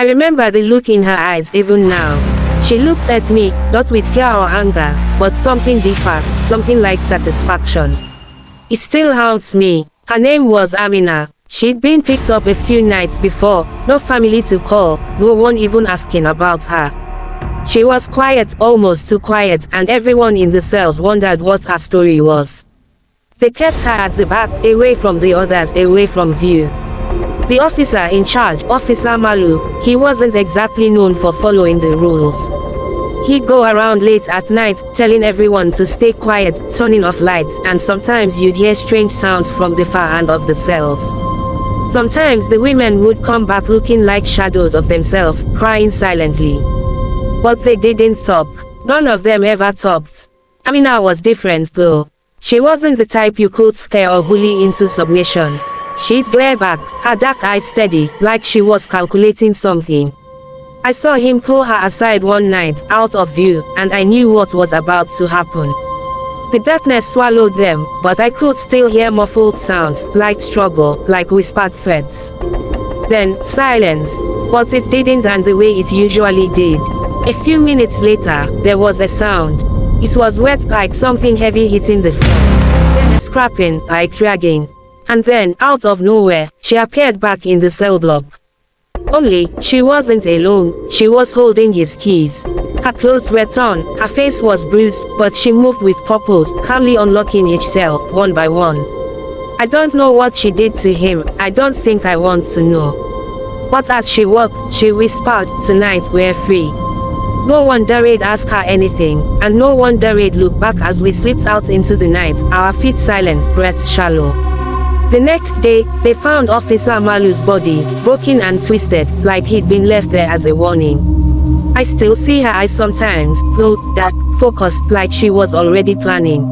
I remember the look in her eyes even now. She looked at me, not with fear or anger, but something deeper, something like satisfaction. It still haunts me. Her name was Amina. She'd been picked up a few nights before, no family to call, no one even asking about her. She was quiet, almost too quiet, and everyone in the cells wondered what her story was. They kept her at the back, away from the others, away from view. The officer in charge, Officer Malu, he wasn't exactly known for following the rules. He'd go around late at night, telling everyone to stay quiet, turning off lights, and sometimes you'd hear strange sounds from the far end of the cells. Sometimes the women would come back looking like shadows of themselves, crying silently. But they didn't talk. None of them ever talked. Amina was different though. She wasn't the type you could scare or bully into submission. She'd glare back, her dark eyes steady, like she was calculating something. I saw him pull her aside one night, out of view, and I knew what was about to happen. The darkness swallowed them, but I could still hear muffled sounds, like struggle, like whispered threats. Then, silence. But it didn't end the way it usually did. A few minutes later, there was a sound. It was wet, like something heavy hitting the floor. Then a scrapping, like dragging. And then, out of nowhere, she appeared back in the cell block. Only, she wasn't alone, she was holding his keys. Her clothes were torn, her face was bruised, but she moved with purpose, calmly unlocking each cell, one by one. I don't know what she did to him, I don't think I want to know. But as she walked, she whispered, "Tonight we're free." No one dared ask her anything, and no one dared look back as we slipped out into the night, our feet silent, breaths shallow. The next day, they found Officer Malu's body, broken and twisted, like he'd been left there as a warning. I still see her eyes sometimes, though, dark, focused, like she was already planning.